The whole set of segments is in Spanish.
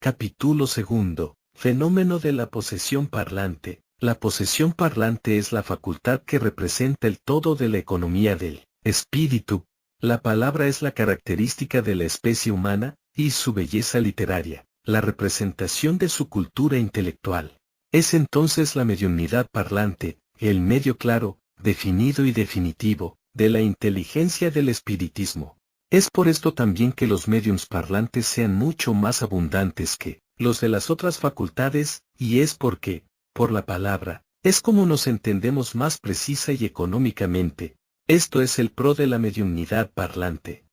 Capítulo 2. Fenómeno de la posesión parlante. La posesión parlante es la facultad que representa el todo de la economía del espíritu. La palabra es la característica de la especie humana, y su belleza literaria, la representación de su cultura intelectual. Es entonces la mediunidad parlante, el medio claro, definido y definitivo, de la inteligencia del espiritismo. Es por esto también que los médiums parlantes sean mucho más abundantes que los de las otras facultades, y es porque, por la palabra, es como nos entendemos más precisa y económicamente. Esto es el pro de la mediunidad parlante.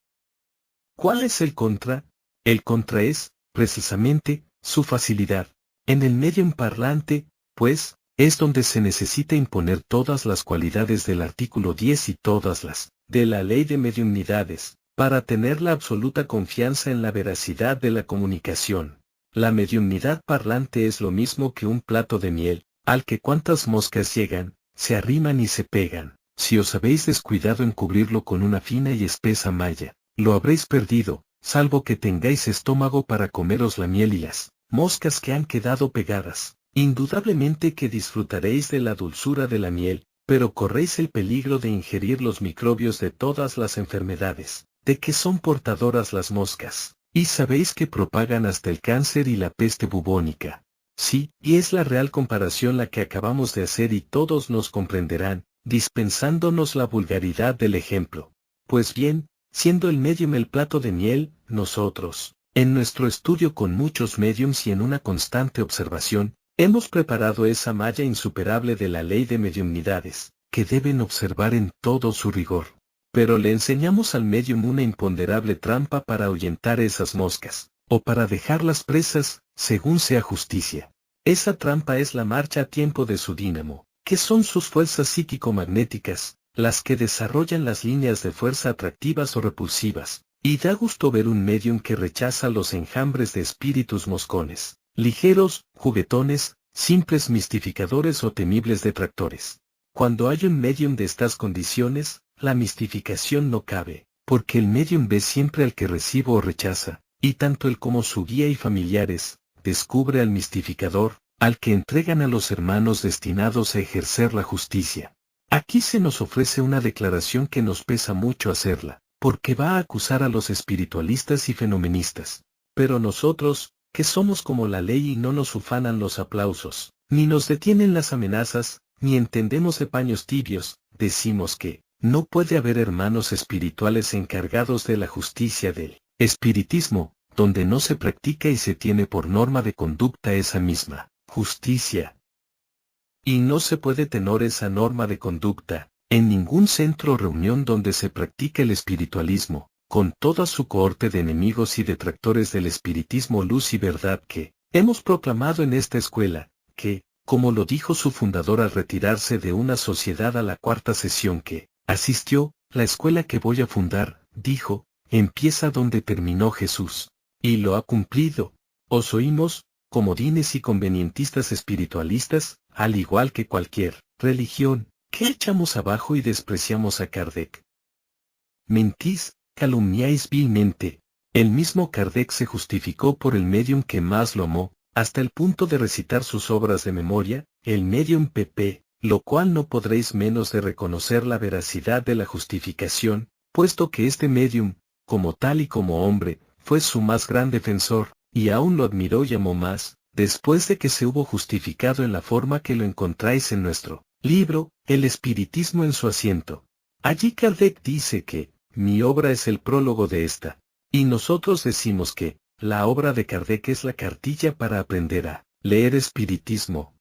¿Cuál es el contra? El contra es, precisamente, su facilidad. En el medium parlante, pues, es donde se necesita imponer todas las cualidades del artículo 10 y todas las de la ley de mediunidades, para tener la absoluta confianza en la veracidad de la comunicación. La mediunidad parlante es lo mismo que un plato de miel, al que cuantas moscas llegan, se arriman y se pegan. Si os habéis descuidado en cubrirlo con una fina y espesa malla, lo habréis perdido, salvo que tengáis estómago para comeros la miel y las moscas que han quedado pegadas. Indudablemente que disfrutaréis de la dulzura de la miel, pero corréis el peligro de ingerir los microbios de todas las enfermedades, de que son portadoras las moscas, y sabéis que propagan hasta el cáncer y la peste bubónica. Sí, y es la real comparación la que acabamos de hacer y todos nos comprenderán, dispensándonos la vulgaridad del ejemplo. Pues bien, siendo el medium el plato de miel, nosotros, en nuestro estudio con muchos mediums y en una constante observación, hemos preparado esa malla insuperable de la ley de mediumnidades, que deben observar en todo su rigor. Pero le enseñamos al medium una imponderable trampa para ahuyentar esas moscas, o para dejarlas presas, según sea justicia. Esa trampa es la marcha a tiempo de su dínamo, que son sus fuerzas psíquico-magnéticas, las que desarrollan las líneas de fuerza atractivas o repulsivas, y da gusto ver un medium que rechaza los enjambres de espíritus moscones, ligeros, juguetones, simples mistificadores o temibles detractores. Cuando hay un medium de estas condiciones, la mistificación no cabe, porque el medium ve siempre al que recibe o rechaza, y tanto él como su guía y familiares, descubre al mistificador, al que entregan a los hermanos destinados a ejercer la justicia. Aquí se nos ofrece una declaración que nos pesa mucho hacerla, porque va a acusar a los espiritualistas y fenomenistas. Pero nosotros, que somos como la ley y no nos ufanan los aplausos, ni nos detienen las amenazas, ni entendemos de paños tibios, decimos que no puede haber hermanos espirituales encargados de la justicia del espiritismo, donde no se practica y se tiene por norma de conducta esa misma justicia. Y no se puede tener esa norma de conducta en ningún centro o reunión donde se practica el espiritualismo, con toda su cohorte de enemigos y detractores del espiritismo luz y verdad que hemos proclamado en esta escuela, que, como lo dijo su fundador al retirarse de una sociedad a la cuarta sesión que asistió, la escuela que voy a fundar, dijo, empieza donde terminó Jesús, y lo ha cumplido. Os oímos, comodines y convenientistas espiritualistas, al igual que cualquier religión, que echamos abajo y despreciamos a Kardec. Mentís, calumniáis vilmente. El mismo Kardec se justificó por el medium que más lo amó, hasta el punto de recitar sus obras de memoria, el medium PP, lo cual no podréis menos de reconocer la veracidad de la justificación, puesto que este medium, como tal y como hombre, fue su más gran defensor, y aún lo admiró y amó más, después de que se hubo justificado en la forma que lo encontráis en nuestro libro, El Espiritismo en su asiento. Allí Kardec dice que, mi obra es el prólogo de esta, y nosotros decimos que, la obra de Kardec es la cartilla para aprender a leer espiritismo.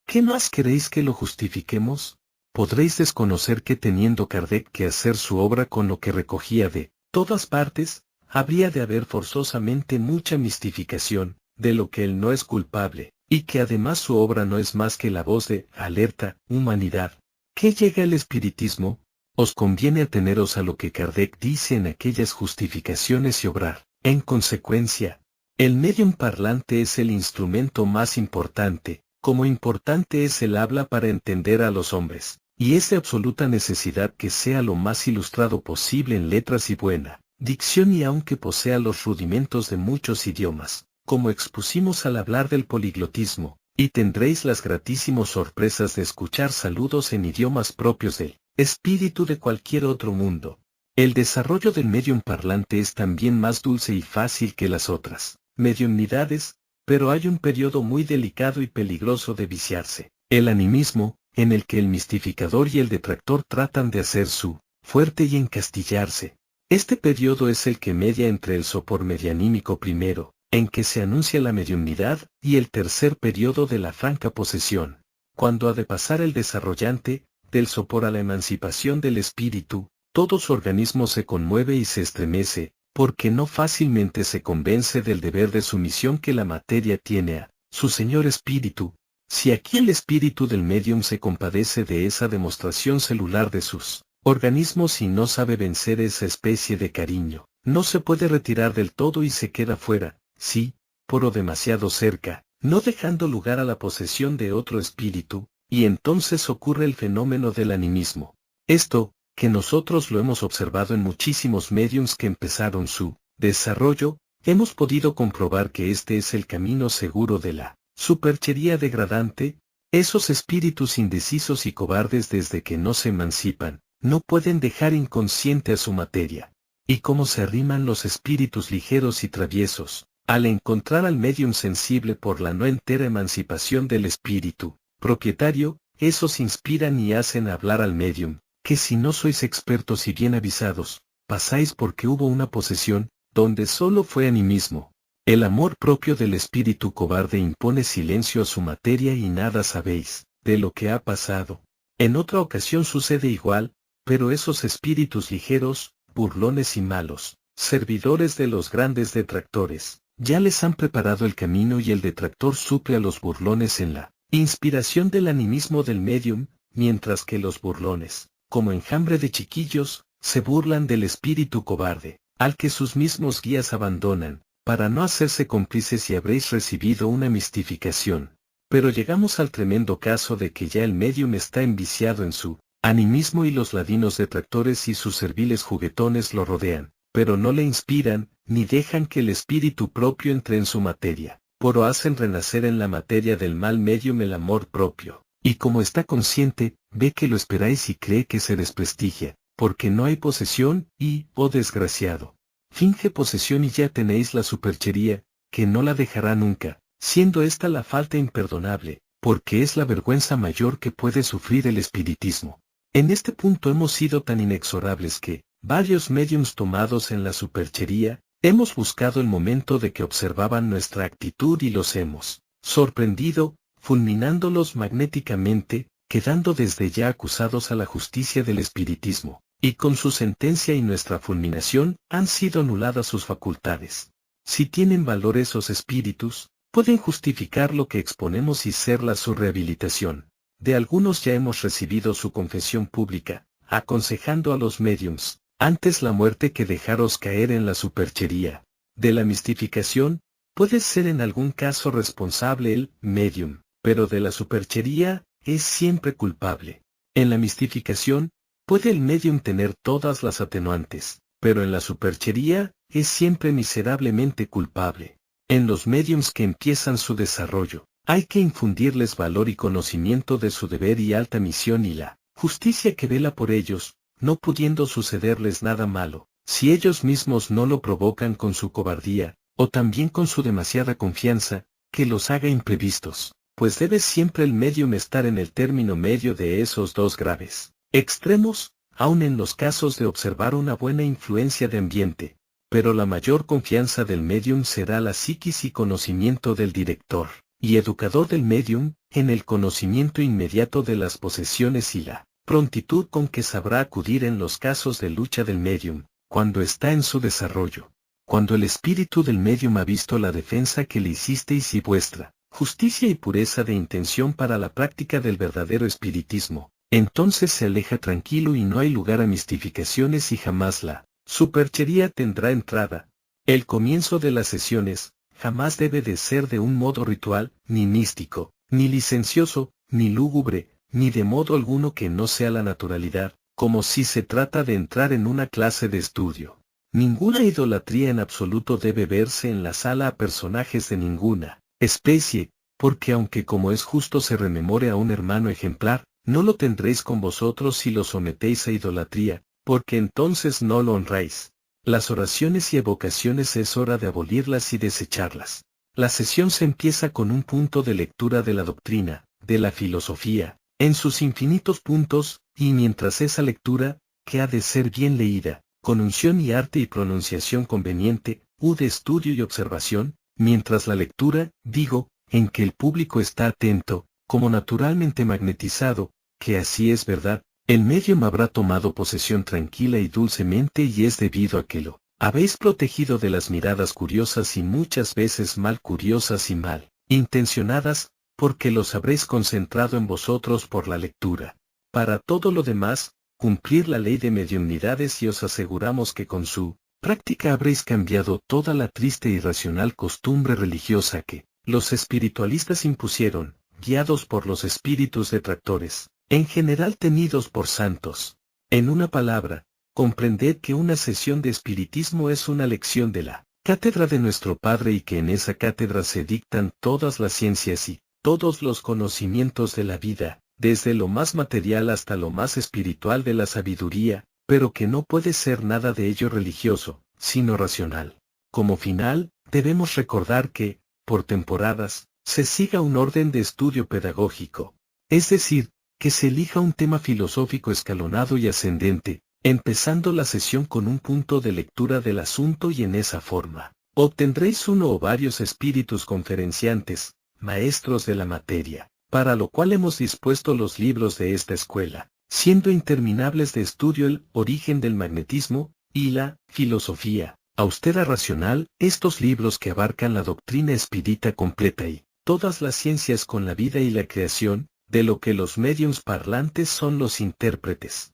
¿Qué más queréis que lo justifiquemos? Podréis desconocer que teniendo Kardec que hacer su obra con lo que recogía de todas partes, habría de haber forzosamente mucha mistificación, de lo que él no es culpable, y que además su obra no es más que la voz de alerta humanidad. ¿Qué llega el espiritismo? Os conviene ateneros a lo que Kardec dice en aquellas justificaciones y obrar. En consecuencia, el medium parlante es el instrumento más importante, como importante es el habla para entender a los hombres, y es de absoluta necesidad que sea lo más ilustrado posible en letras y buena dicción y aunque posea los rudimentos de muchos idiomas, como expusimos al hablar del poliglotismo, y tendréis las gratísimas sorpresas de escuchar saludos en idiomas propios del espíritu de cualquier otro mundo. El desarrollo del medium parlante es también más dulce y fácil que las otras mediumnidades, pero hay un periodo muy delicado y peligroso de viciarse, el animismo, en el que el mistificador y el detractor tratan de hacer su fuerte y encastillarse. Este periodo es el que media entre el sopor medianímico primero, en que se anuncia la mediumnidad, y el tercer periodo de la franca posesión, cuando ha de pasar el desarrollante, del sopor a la emancipación del espíritu. Todo su organismo se conmueve y se estremece, porque no fácilmente se convence del deber de sumisión que la materia tiene a su señor espíritu. Si aquí el espíritu del médium se compadece de esa demostración celular de sus organismos y no sabe vencer esa especie de cariño, no se puede retirar del todo y se queda fuera, sí, por o demasiado cerca, no dejando lugar a la posesión de otro espíritu, y entonces ocurre el fenómeno del animismo. Esto, que nosotros lo hemos observado en muchísimos médiums que empezaron su desarrollo, hemos podido comprobar que este es el camino seguro de la superchería degradante. Esos espíritus indecisos y cobardes desde que no se emancipan, no pueden dejar inconsciente a su materia. Y como se arriman los espíritus ligeros y traviesos, al encontrar al médium sensible por la no entera emancipación del espíritu propietario, esos inspiran y hacen hablar al médium, que si no sois expertos y bien avisados, pasáis porque hubo una posesión, donde solo fue animismo. El amor propio del espíritu cobarde impone silencio a su materia y nada sabéis de lo que ha pasado. En otra ocasión sucede igual, pero esos espíritus ligeros, burlones y malos, servidores de los grandes detractores, ya les han preparado el camino y el detractor suple a los burlones en la inspiración del animismo del médium, mientras que los burlones, como enjambre de chiquillos, se burlan del espíritu cobarde, al que sus mismos guías abandonan, para no hacerse cómplices y habréis recibido una mistificación. Pero llegamos al tremendo caso de que ya el médium está enviciado en su animismo y los ladinos detractores y sus serviles juguetones lo rodean, pero no le inspiran, ni dejan que el espíritu propio entre en su materia, pero hacen renacer en la materia del mal médium el amor propio. Y como está consciente, ve que lo esperáis y cree que se desprestigia, porque no hay posesión y, oh desgraciado, finge posesión y ya tenéis la superchería, que no la dejará nunca, siendo esta la falta imperdonable, porque es la vergüenza mayor que puede sufrir el espiritismo. En este punto hemos sido tan inexorables que, varios médiums tomados en la superchería, hemos buscado el momento de que observaban nuestra actitud y los hemos sorprendido, fulminándolos magnéticamente, quedando desde ya acusados a la justicia del espiritismo, y con su sentencia y nuestra fulminación han sido anuladas sus facultades. Si tienen valor esos espíritus, pueden justificar lo que exponemos y serla su rehabilitación. De algunos ya hemos recibido su confesión pública, aconsejando a los médiums, antes la muerte que dejaros caer en la superchería. De la mistificación, puede ser en algún caso responsable el médium, pero de la superchería, es siempre culpable. En la mistificación, puede el médium tener todas las atenuantes, pero en la superchería, es siempre miserablemente culpable. En los médiums que empiezan su desarrollo, hay que infundirles valor y conocimiento de su deber y alta misión y la justicia que vela por ellos, no pudiendo sucederles nada malo, si ellos mismos no lo provocan con su cobardía, o también con su demasiada confianza, que los haga imprevistos, pues debe siempre el médium estar en el término medio de esos dos graves extremos, aun en los casos de observar una buena influencia de ambiente, pero la mayor confianza del médium será la psiquis y conocimiento del director y educador del médium, en el conocimiento inmediato de las posesiones y la prontitud con que sabrá acudir en los casos de lucha del médium, cuando está en su desarrollo. Cuando el espíritu del médium ha visto la defensa que le hicisteis y vuestra justicia y pureza de intención para la práctica del verdadero espiritismo, entonces se aleja tranquilo y no hay lugar a mistificaciones y jamás la superchería tendrá entrada. El comienzo de las sesiones jamás debe de ser de un modo ritual, ni místico, ni licencioso, ni lúgubre, ni de modo alguno que no sea la naturalidad, como si se trata de entrar en una clase de estudio. Ninguna idolatría en absoluto debe verse en la sala a personajes de ninguna especie, porque aunque como es justo se rememore a un hermano ejemplar, no lo tendréis con vosotros si lo sometéis a idolatría, porque entonces no lo honráis. Las oraciones y evocaciones es hora de abolirlas y desecharlas. La sesión se empieza con un punto de lectura de la doctrina, de la filosofía, en sus infinitos puntos, y mientras esa lectura, que ha de ser bien leída, con unción y arte y pronunciación conveniente, de estudio y observación, mientras la lectura, digo, en que el público está atento, como naturalmente magnetizado, que así es verdad, el medium habrá tomado posesión tranquila y dulcemente y es debido a que lo habéis protegido de las miradas curiosas y muchas veces mal curiosas y mal intencionadas, porque los habréis concentrado en vosotros por la lectura. Para todo lo demás, cumplir la ley de mediunidades y os aseguramos que con su práctica habréis cambiado toda la triste e irracional costumbre religiosa que los espiritualistas impusieron, guiados por los espíritus detractores, en general tenidos por santos. En una palabra, comprended que una sesión de espiritismo es una lección de la cátedra de nuestro Padre y que en esa cátedra se dictan todas las ciencias y todos los conocimientos de la vida, desde lo más material hasta lo más espiritual de la sabiduría, pero que no puede ser nada de ello religioso, sino racional. Como final, debemos recordar que, por temporadas, se siga un orden de estudio pedagógico, es decir, que se elija un tema filosófico escalonado y ascendente, empezando la sesión con un punto de lectura del asunto y en esa forma, obtendréis uno o varios espíritus conferenciantes, maestros de la materia, para lo cual hemos dispuesto los libros de esta escuela, siendo interminables de estudio el origen del magnetismo y la filosofía austera racional, estos libros que abarcan la doctrina espírita completa y todas las ciencias con la vida y la creación, de lo que los médiums parlantes son los intérpretes.